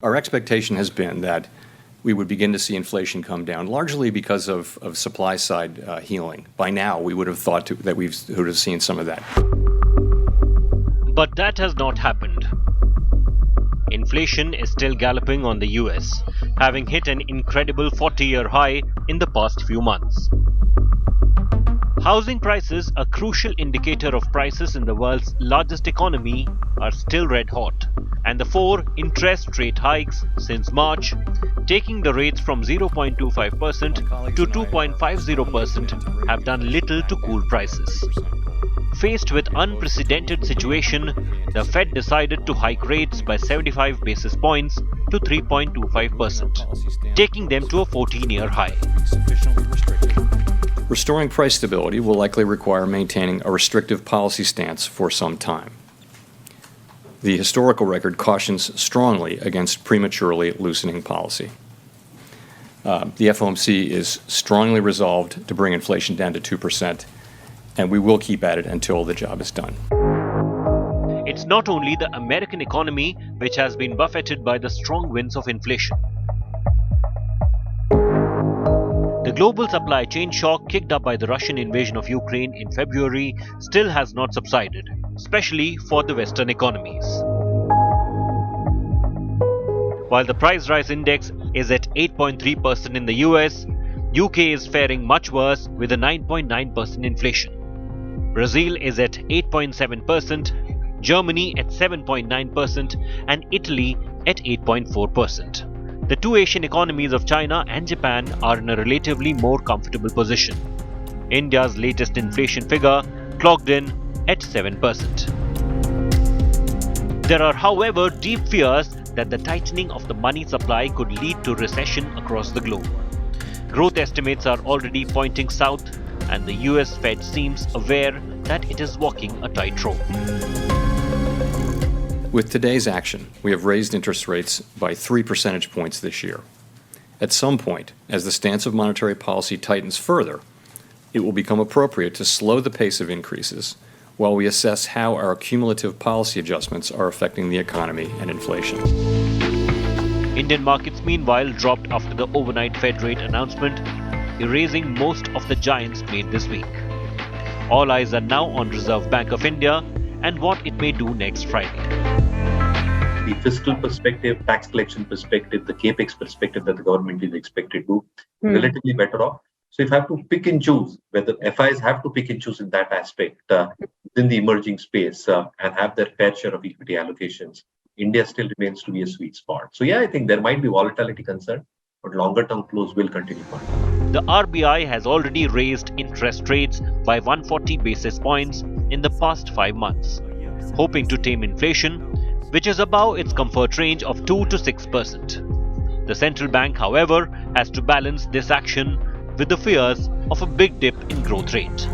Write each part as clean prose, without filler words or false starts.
Our expectation has been that we would begin to see inflation come down, largely because of supply-side healing. By now, we would have thought that we would have seen some of that. But that has not happened. Inflation is still galloping on the US, having hit an incredible 40-year high in the past few months. Housing prices, a crucial indicator of prices in the world's largest economy, are still red hot, and the 4 interest rate hikes since March, taking the rates from 0.25% to 2.50%, have done little to cool prices. Faced with unprecedented situation, the Fed decided to hike rates by 75 basis points to 3.25%, taking them to a 14-year high. Restoring price stability will likely require maintaining a restrictive policy stance for some time. The historical record cautions strongly against prematurely loosening policy. The FOMC is strongly resolved to bring inflation down to 2%, and we will keep at it until the job is done. It's not only the American economy which has been buffeted by the strong winds of inflation. The global supply chain shock kicked up by the Russian invasion of Ukraine in February still has not subsided, especially for the Western economies. While the price rise index is at 8.3% in the US, UK is faring much worse with a 9.9% inflation. Brazil is at 8.7%, Germany at 7.9%, and Italy at 8.4%. The two Asian economies of China and Japan are in a relatively more comfortable position. India's latest inflation figure clocked in at 7%. There are, however, deep fears that the tightening of the money supply could lead to recession across the globe. Growth estimates are already pointing south, and the US Fed seems aware that it is walking a tightrope. With today's action, we have raised interest rates by 3 percentage points this year. At some point, as the stance of monetary policy tightens further, it will become appropriate to slow the pace of increases while we assess how our cumulative policy adjustments are affecting the economy and inflation. Indian markets, meanwhile, dropped after the overnight Fed rate announcement, erasing most of the giants made this week. All eyes are now on Reserve Bank of India and what it may do next Friday. The fiscal perspective, tax collection perspective, the capex perspective that the government is expected to relatively better off. So if I have to pick and choose, whether FIs have to pick and choose in that aspect within the emerging space and have their fair share of equity allocations, India still remains to be a sweet spot. So yeah, I think there might be volatility concern, but longer term flows will continue. The RBI has already raised interest rates by 140 basis points in the past 5 months, hoping to tame inflation, which is above its comfort range of 2 to 6%. The central bank, however, has to balance this action with the fears of a big dip in growth rate.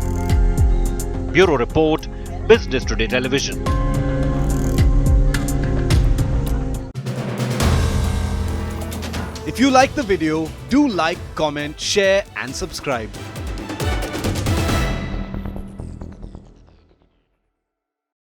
Bureau Report, Business Today Television. If you like the video, do like, comment, share and subscribe.